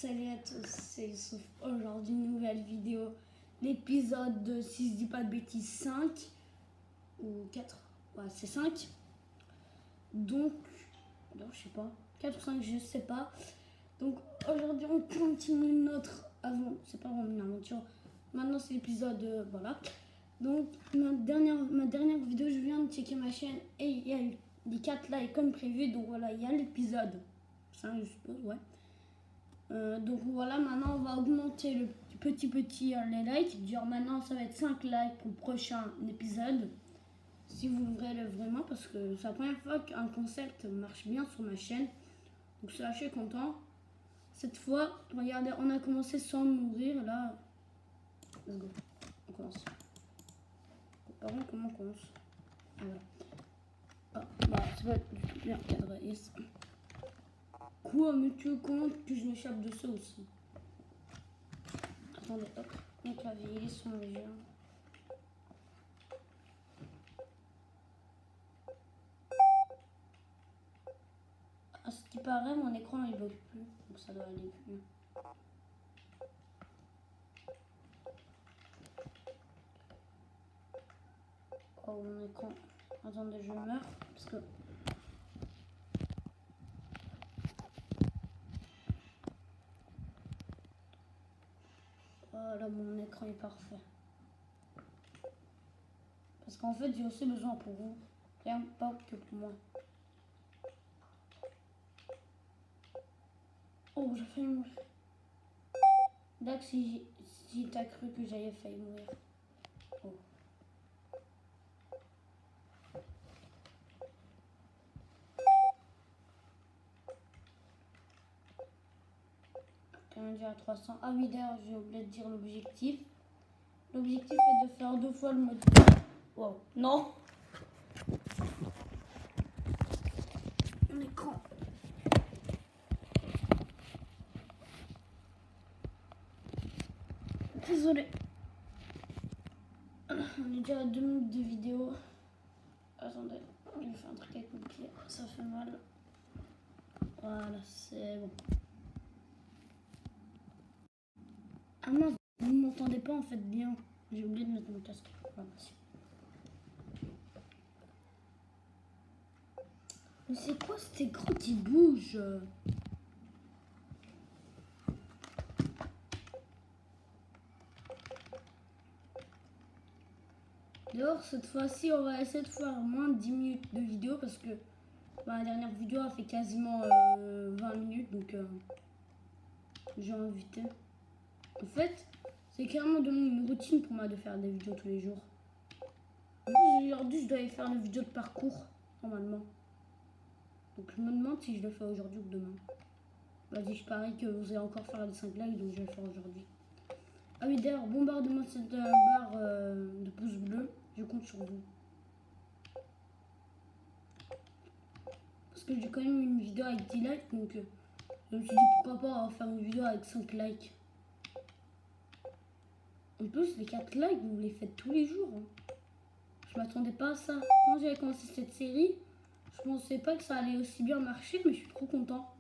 Salut à tous, c'est Youssouf. Aujourd'hui, nouvelle vidéo. L'épisode de, si je dis pas de bêtises, 5 ou 4. Ouais, c'est 5. Donc, non, je sais pas. 4 ou 5, je sais pas. Donc, aujourd'hui, on continue notre avant. C'est pas vraiment une aventure. Maintenant, c'est l'épisode. Voilà. Donc, ma dernière vidéo, je viens de checker ma chaîne et il y a eu des 4 likes comme prévu. Donc, voilà, il y a l'épisode 5, je suppose, ouais. Donc voilà, maintenant on va augmenter le petit les likes. Genre maintenant ça va être 5 likes pour le prochain épisode. Si vous voulez vraiment, parce que c'est la première fois qu'un concept marche bien sur ma chaîne. Donc je suis assez content. Cette fois, regardez, on a commencé sans mourir là. Let's go. On commence. Par contre, comment on commence? Ah voilà. Ah, bah c'est pas bien cadré. Yes. Quoi, mais tu comptes que je m'échappe de ça aussi? Attendez, hop, mon clavier, il est sur mes jeux. À ce qui paraît, mon écran il bloque plus, donc ça doit aller mieux. Oh, mon écran. Attendez, je meurs parce que. Voilà, mon écran est parfait. Parce qu'en fait, j'ai aussi besoin pour vous. Rien pas que pour moi. Oh, j'ai failli mourir. Dax, si t'as cru que j'avais failli mourir. Oh. Quand même à 300. Ah oui, d'ailleurs, j'ai oublié de dire l'objectif. L'objectif est de faire 2 fois le mode. Wow, non! Mon écran. Désolé. On est déjà à 2 minutes de vidéo. Attendez, je vais faire un truc avec mon pied. Ça fait mal. Voilà, c'est bon. Ah mince, vous ne m'entendez pas en fait bien. J'ai oublié de mettre mon casque. Voilà, merci. Mais c'est quoi cet écran qui bouge? D'ailleurs, cette fois-ci, on va essayer de faire moins de 10 minutes de vidéo parce que la dernière vidéo a fait quasiment 20 minutes, donc j'ai invité. En fait, c'est carrément devenu une routine pour moi de faire des vidéos tous les jours. En plus, aujourd'hui, je dois aller faire une vidéo de parcours, normalement. Donc je me demande si je le fais aujourd'hui ou demain. Vas-y, je parie que vous allez encore faire les 5 likes, donc je vais le faire aujourd'hui. Ah oui, d'ailleurs, bombardez-moi cette barre de pouces bleus. Je compte sur vous. Parce que j'ai quand même une vidéo avec 10 likes, donc je me suis dit pourquoi pas faire une vidéo avec 5 likes. En plus, les 4 likes, vous les faites tous les jours. Hein. Je m'attendais pas à ça. Quand j'avais commencé cette série, je pensais pas que ça allait aussi bien marcher, mais je suis trop content.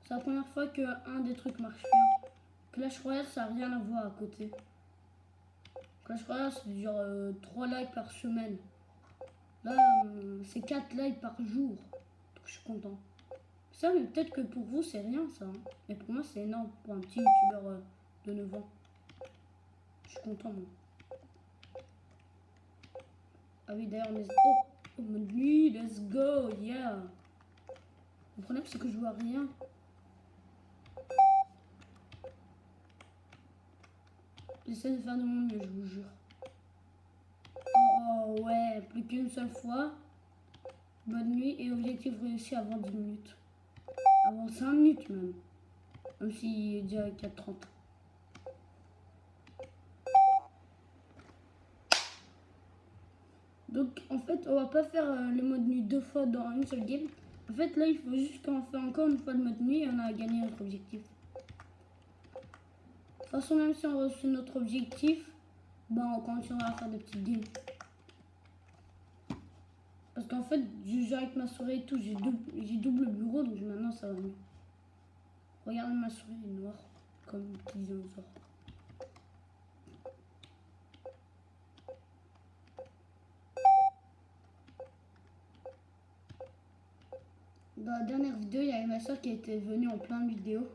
C'est la première fois qu'un des trucs marche bien. Clash Royale, ça n'a rien à voir à côté. Clash Royale, c'est genre 3 likes par semaine. Là, c'est 4 likes par jour. Donc je suis content. Ça, mais peut-être que pour vous, c'est rien ça. Hein. Mais pour moi, c'est énorme pour un petit youtubeur de 9 ans. Je suis content, moi. Ah oui, d'ailleurs, mais... Oh, mode nuit, let's go, yeah. Le problème, c'est que je vois rien. J'essaie de faire de mon mieux, je vous jure. Oh, ouais, plus qu'une seule fois. Bonne nuit et objectif réussi avant 10 minutes. Avant 5 minutes même. Même s'il est déjà 4h30. Donc en fait, on va pas faire le mode nuit 2 fois dans une seule game. En fait, là, il faut juste qu'on fait encore une fois le mode nuit et on a gagné notre objectif. De toute façon, même si on reçoit notre objectif, ben, on continuera à faire des petites games. Parce qu'en fait, je joue avec ma soirée et tout, j'ai double bureau, donc maintenant ça va mieux. Regarde, ma souris est noire, comme un petit dinosaure. Dans la dernière vidéo, il y avait ma soeur qui était venue en plein vidéo.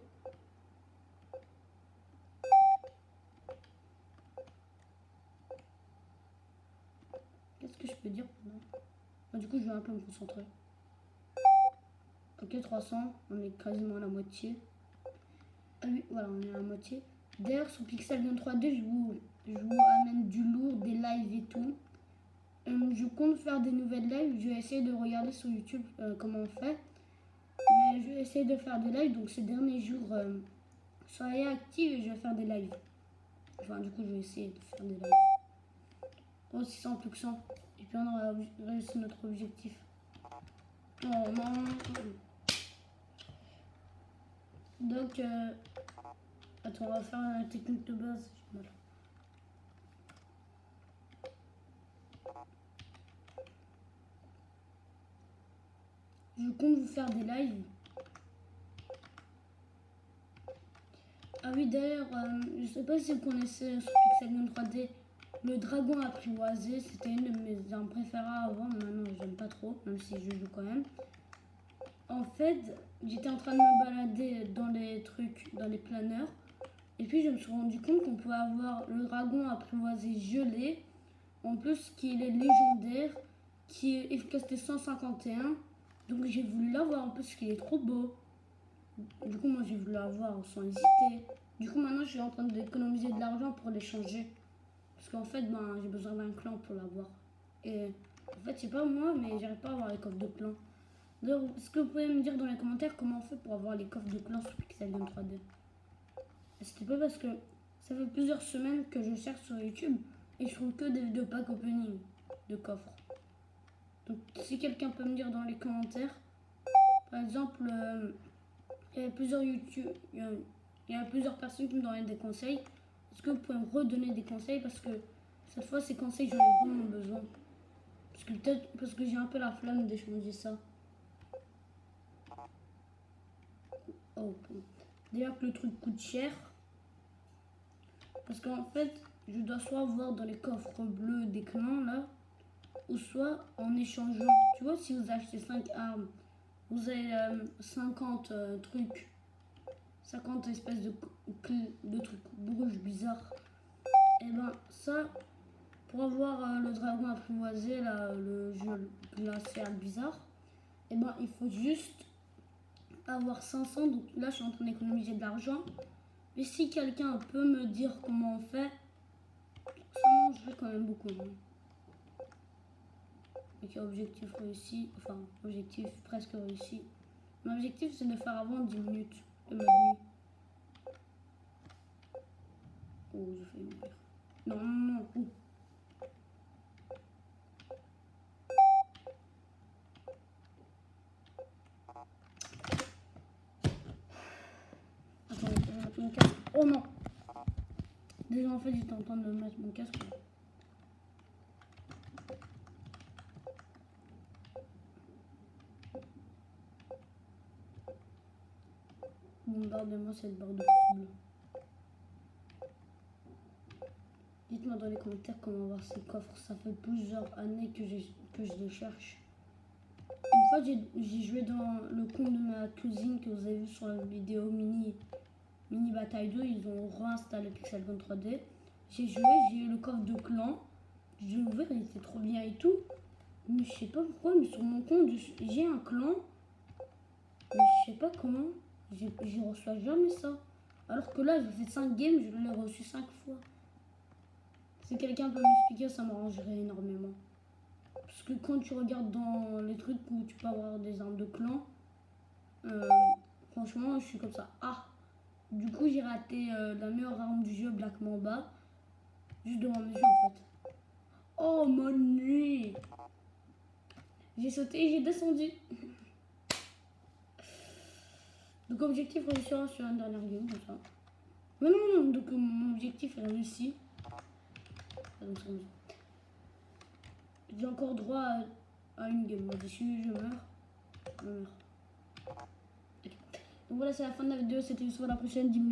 Qu'est-ce que je peux dire du coup, je vais un peu me concentrer. Ok, 300, on est quasiment à la moitié. Ah oui, voilà, on est à la moitié. D'ailleurs, sur Pixel Gun 3D, je vous amène du lourd, des lives et tout. Je compte faire des nouvelles lives. Je vais essayer de regarder sur YouTube comment on fait. Mais je vais essayer de faire des lives. Donc, ces derniers jours, soyez actifs et je vais faire des lives. Enfin, du coup, je vais essayer de faire des lives. Oh, 600 plus que 100. Et puis, on aura réussi notre objectif. Oh non. Donc, attends, on va faire la technique de base. Voilà. Je compte vous faire des lives. Ah oui, d'ailleurs, je sais pas si vous connaissez sur Pixel Gun 3D le dragon apprivoisé. C'était une de mes armes préférées avant, mais maintenant j'aime pas trop, même si je joue quand même. En fait, j'étais en train de me balader dans les trucs, dans les planeurs. Et puis je me suis rendu compte qu'on pouvait avoir le dragon apprivoisé gelé. En plus, qu'il est légendaire, qui est efficacité 151. Donc j'ai voulu l'avoir en plus, parce qu'il est trop beau. Du coup, moi j'ai voulu l'avoir sans hésiter. Du coup, maintenant je suis en train d'économiser de l'argent pour l'échanger. Parce qu'en fait, ben, j'ai besoin d'un clan pour l'avoir. Et en fait, c'est pas moi, mais j'arrive pas à avoir les coffres de clan. D'ailleurs, est-ce que vous pouvez me dire dans les commentaires comment on fait pour avoir les coffres de clan sur Pixel Gun 3D? C'était pas parce que ça fait plusieurs semaines que je cherche sur YouTube et je trouve que des vidéos pack opening de coffres. Donc, si quelqu'un peut me dire dans les commentaires, par exemple, il y a plusieurs YouTube, il y a plusieurs personnes qui me donnent des conseils. Est-ce que vous pouvez me redonner des conseils parce que cette fois, ces conseils, j'en ai vraiment besoin. Parce que peut-être parce que j'ai un peu la flamme d'échanger ça. Oh, d'ailleurs que le truc coûte cher. Parce qu'en fait, je dois soit avoir dans les coffres bleus des clans là, ou soit en échangeant. Tu vois, si vous achetez 5 armes, vous avez 50 trucs, 50 espèces de trucs rouges bizarres. Et ben ça, pour avoir le dragon apprivoisé, là, le jeu glacial bizarre, et ben il faut juste avoir 500. Donc là, je suis en train d'économiser de l'argent. Mais si quelqu'un peut me dire comment on fait, ça mangerait quand même beaucoup. Ok, objectif réussi. Enfin, objectif presque réussi. Mon objectif, c'est de faire avant 10 minutes de mode nuit. Oh, j'ai failli mourir. Non, non, non. Oh. Attends, je vais mettre mon casque. Oh non! Déjà, en fait, j'étais en train de mettre mon casque. Bombardez-moi cette barre de bleue. Dites-moi dans les commentaires comment avoir ces coffres. Ça fait plusieurs années que je les cherche. Une fois, j'ai joué dans le compte de ma cousine que vous avez vu sur la vidéo mini bataille 2. Ils ont réinstallé Pixel Gun 3D. J'ai joué, j'ai eu le coffre de clan. J'ai ouvert, il était trop bien et tout. Mais je sais pas pourquoi, mais sur mon compte, j'ai un clan. Mais je sais pas comment. Je reçois jamais ça. Alors que là, j'ai fait 5 games, je l'ai reçu 5 fois. Si quelqu'un peut m'expliquer, ça m'arrangerait énormément. Parce que quand tu regardes dans les trucs où tu peux avoir des armes de clan, franchement, je suis comme ça. Ah! Du coup, j'ai raté la meilleure arme du jeu, Black Mamba. Juste devant mes yeux, en fait. Oh, mon nez! J'ai sauté et j'ai descendu. Donc, objectif réussi sur un dernier game, comme ça. Mais non, donc mon objectif est réussi. J'ai encore droit à une game. Moi, si je meurs, je meurs. Okay. Donc voilà, c'est la fin de la vidéo. C'était Youssouf, à la prochaine, 10 minutes.